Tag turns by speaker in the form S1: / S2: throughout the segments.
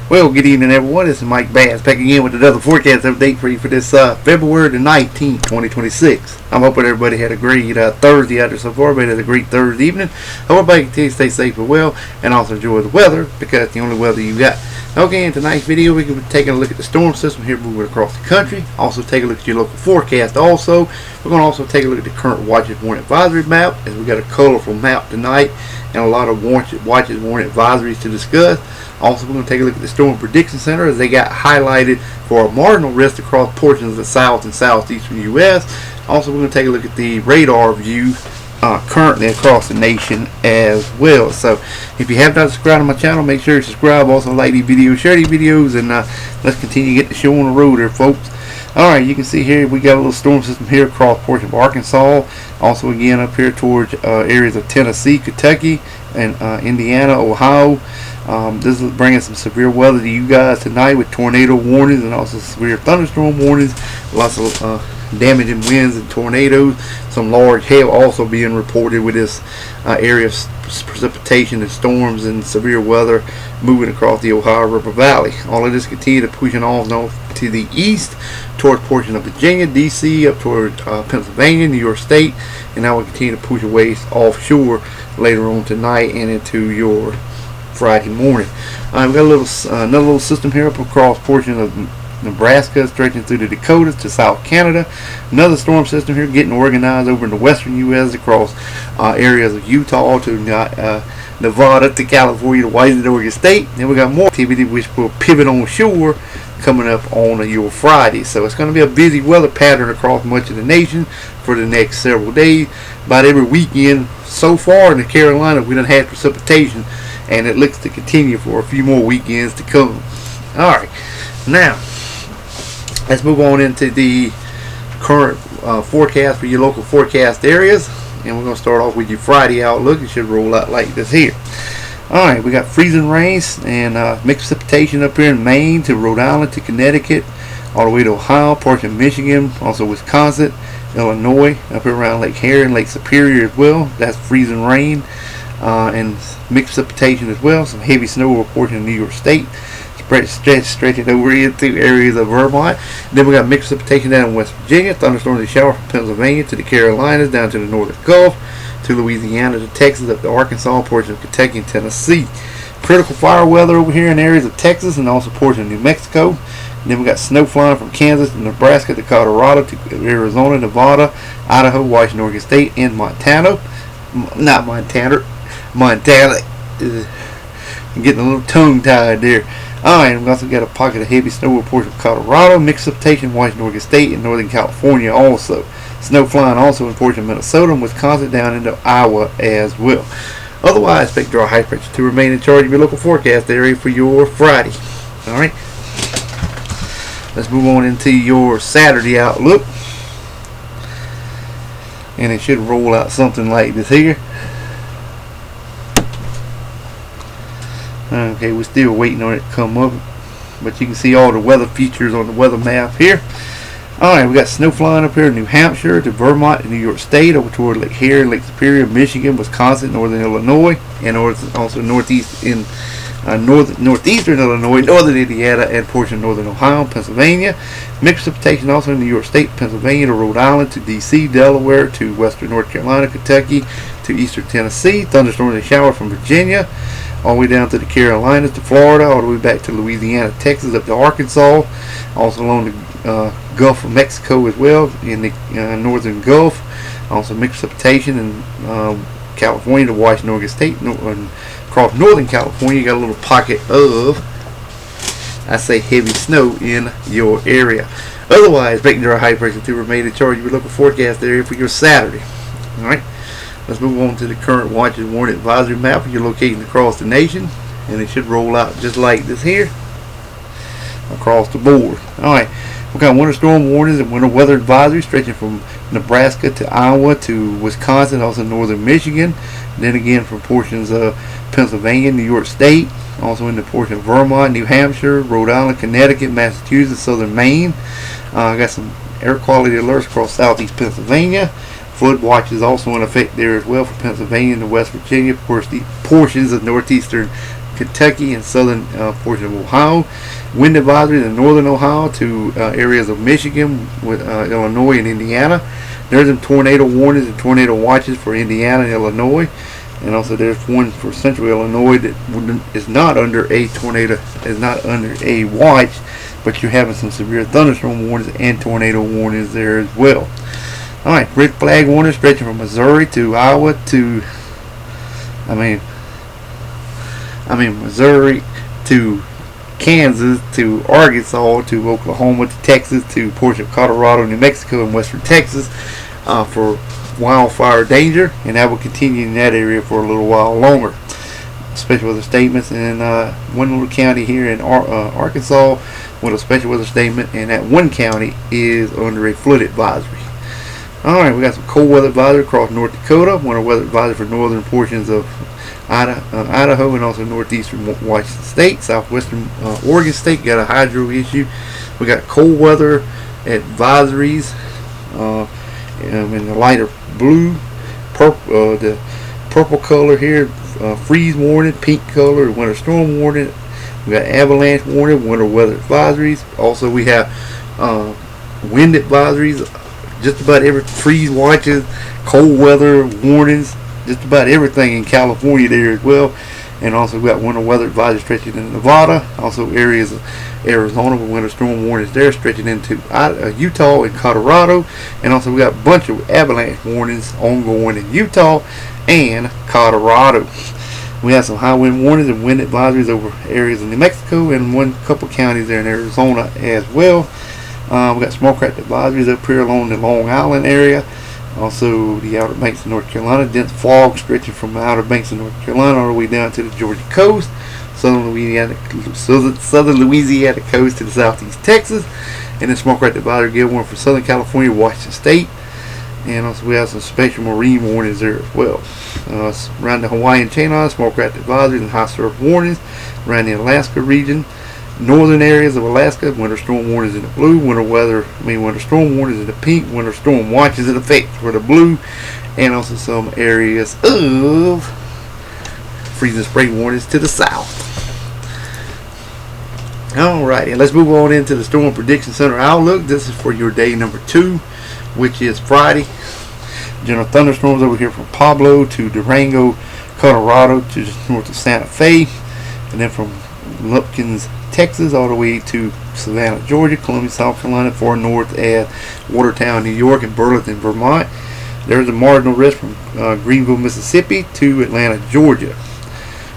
S1: Well, good evening, everyone. This is Mike Bass back again with another forecast update for you for this February the 19th, 2026. I'm hoping everybody had a great Thursday out there so far. Everybody had a great Thursday evening. I hope everybody can stay safe and well and also enjoy the weather because it's the only weather you got. Okay, in tonight's video, we're going to be taking a look at the storm system here moving across the country. Also, take a look at your local forecast also. We're going to also take a look at the current watches warning advisory map as we got a colorful map tonight and a lot of watches warning advisories to discuss. Also, we're going to take a look at the Storm Prediction Center as they got highlighted for a marginal risk across portions of the south and southeastern U.S. Also, we're going to take a look at the radar view currently across the nation as well. So, if you have not subscribed to my channel, make sure you subscribe. Also, like these videos, share these videos, and let's continue to get the show on the road here, folks. Alright, you can see here we got a little storm system here across portion of Arkansas. Also, again, up here towards areas of Tennessee, Kentucky, and Indiana, Ohio. This is bringing some severe weather to you guys tonight with tornado warnings and also severe thunderstorm warnings. Lots of damaging winds and tornadoes. Some large hail also being reported with this area of precipitation and storms and severe weather moving across the Ohio River Valley. All of this continue to pushing on to the east towards portion of Virginia, D.C., up toward Pennsylvania, New York State, and now we continue to push away offshore later on tonight and into your Friday morning. We've got another little system here up across portion of Nebraska, stretching through the Dakotas to South Canada. Another storm system here getting organized over in the western U.S. across areas of Utah to Nevada to California to Washington, Oregon State. Then we got more activity which will pivot on shore coming up on your Friday. So it's going to be a busy weather pattern across much of the nation for the next several days. About every weekend so far in the Carolinas we done had precipitation, and it looks to continue for a few more weekends to come. Alright, now let's move on into the current forecast for your local forecast areas, and we're going to start off with your Friday outlook. It should roll out like this here. Alright, we got freezing rains and mixed precipitation up here in Maine to Rhode Island to Connecticut, all the way to Ohio, parts of Michigan, also Wisconsin, Illinois, up here around Lake Harry, Lake Superior as well. That's freezing rain and mixed precipitation as well. Some heavy snow over portion of New York State, stretching over into areas of Vermont. And then we got mixed precipitation down in West Virginia, thunderstorms and showers from Pennsylvania to the Carolinas, down to the northern Gulf, to Louisiana, to Texas, up to Arkansas, portion of Kentucky and Tennessee. Critical fire weather over here in areas of Texas and also portion of New Mexico. And then we got snow flying from Kansas to Nebraska to Colorado to Arizona, Nevada, Idaho, Washington, Oregon State, and Montana. Not Montana. Montana. I'm getting a little tongue tied there. Alright, we've also got a pocket of heavy snow over portion of Colorado, mixed precipitation in Washington, Oregon State, and Northern California also. Snow flying also in portion of Minnesota and Wisconsin down into Iowa as well. Otherwise, expect dry high pressure to remain in charge of your local forecast area for your Friday. Alright, let's move on into your Saturday outlook. And it should roll out something like this here. Okay, we're still waiting on it to come up, but you can see all the weather features on the weather map here. Alright, we got snow flying up here in New Hampshire to Vermont and New York State, over toward Lake Harry, Lake Superior, Michigan, Wisconsin, northern Illinois, and also northeast in northeastern Illinois, northern Indiana, and portion of northern Ohio, Pennsylvania. Mixed precipitation also in New York State, Pennsylvania, to Rhode Island, to D.C., Delaware, to western North Carolina, Kentucky, to eastern Tennessee. Thunderstorms and showers from Virginia, all the way down to the Carolinas, to Florida, all the way back to Louisiana, Texas, up to Arkansas, also along the Gulf of Mexico as well, in the northern Gulf. Also mixed precipitation in California to Washington, Oregon State, and across northern California. You got a little pocket of, I say, heavy snow in your area. Otherwise, expect dry high pressure to remain in charge of your local forecast area for your Saturday. Alright, let's move on to the current watch and warning advisory map for your locations across the nation, and it should roll out just like this here across the board. Alright, we got winter storm warnings and winter weather advisories stretching from Nebraska to Iowa to Wisconsin, also northern Michigan, and then again from portions of Pennsylvania, New York State, also in the portion of Vermont, New Hampshire, Rhode Island, Connecticut, Massachusetts, southern Maine. Got some air quality alerts across southeast Pennsylvania. Flood watch is also in effect there as well for Pennsylvania and West Virginia, of course the portions of northeastern Kentucky and southern portion of Ohio. Wind advisories in northern Ohio to areas of Michigan with Illinois and Indiana. There's some tornado warnings and tornado watches for Indiana and Illinois. And also there's one for central Illinois that is not under a tornado, is not under a watch, but you're having some severe thunderstorm warnings and tornado warnings there as well. Alright, red flag warning stretching from Missouri to Iowa to, Missouri to Kansas to Arkansas to Oklahoma to Texas to portion of Colorado, New Mexico, and western Texas for wildfire danger, and that will continue in that area for a little while longer. Special weather statements in one little county here in Arkansas with a special weather statement, and that one county is under a flood advisory. Alright, we got some cold weather advisory across North Dakota, winter weather advisory for northern portions of Idaho and also northeastern Washington State, southwestern Oregon State got a hydro issue. We got cold weather advisories in the lighter blue, the purple color here, freeze warning, pink color, winter storm warning. We got avalanche warning, winter weather advisories. Also, we have wind advisories. Just about every freeze watches, cold weather warnings, just about everything in California there as well. And also we got winter weather advisory stretching into Nevada. Also areas of Arizona with winter storm warnings there stretching into Utah and Colorado. And also we got a bunch of avalanche warnings ongoing in Utah and Colorado. We have some high wind warnings and wind advisories over areas in New Mexico and couple counties there in Arizona as well. We got small craft advisories up here along the Long Island area. Also the Outer Banks of North Carolina. Dense fog stretching from the Outer Banks of North Carolina all the way down to the Georgia coast. Southern Louisiana coast to the southeast Texas. And then small craft advisory give one for Southern California, Washington State. And also we have some special marine warnings there as well. Around the Hawaiian Chain Islands, small craft advisories and high surf warnings. Around the Alaska region. Northern areas of Alaska, winter storm warnings in the blue, winter storm warnings in the pink, winter storm watches in effect for the blue, and also some areas of freezing spring warnings to the south. Alrighty, let's move on into the Storm Prediction Center outlook. This is for your day number 2, which is Friday. General thunderstorms over here from Pablo to Durango, Colorado to just north of Santa Fe, and then from Lupkins, Texas, all the way to Savannah, Georgia, Columbia, South Carolina, far north at Watertown, New York, and Burlington, Vermont. There's a marginal risk from Greenville, Mississippi to Atlanta, Georgia.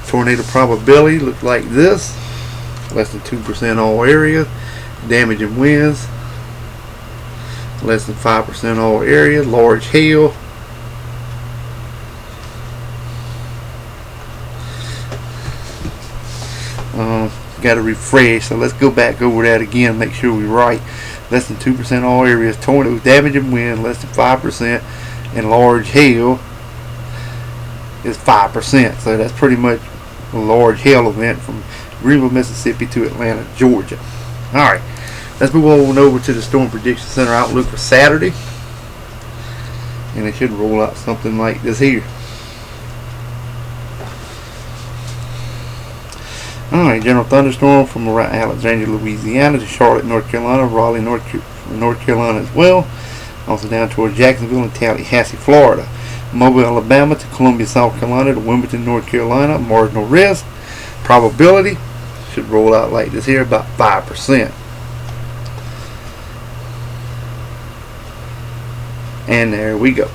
S1: Tornado probability looks like this: less than 2% all areas. Damaging winds less than 5% all areas. Large hail. Got to refresh, so let's go back over that again, make sure we're right. Less than 2% all areas. Tornadoes, damaging wind less than 5%, and large hail is 5%. So that's pretty much a large hail event from Greenville, Mississippi to Atlanta, Georgia. Alright, let's move on over to the Storm Prediction Center outlook for Saturday, and it should roll out something like this here. Alright, general thunderstorm from around Alexandria, Louisiana to Charlotte, North Carolina, Raleigh, North Carolina as well. Also down toward Jacksonville and Tallahassee, Florida. Mobile, Alabama to Columbia, South Carolina to Wilmington, North Carolina. Marginal risk. Probability should roll out like this here, about 5%. And there we go.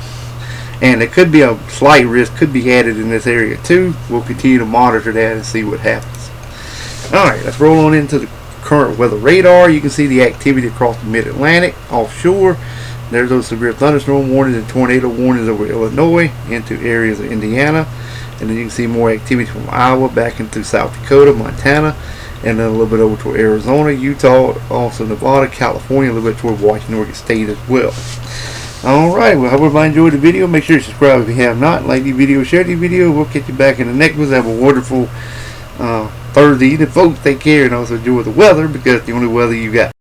S1: And there could be a slight risk, could be added in this area too. We'll continue to monitor that and see what happens. Alright, let's roll on into the current weather radar. You can see the activity across the mid-Atlantic, offshore. There's those severe thunderstorm warnings and tornado warnings over Illinois into areas of Indiana. And then you can see more activity from Iowa back into South Dakota, Montana, and then a little bit over toward Arizona, Utah, also Nevada, California, a little bit toward Washington, Oregon State as well. Alright, well, I hope everybody enjoyed the video. Make sure you subscribe if you have not. Like the video, share the video. We'll catch you back in the next one. Have a wonderful Thursday evening, folks. Take care and also enjoy the weather, because the only weather you got.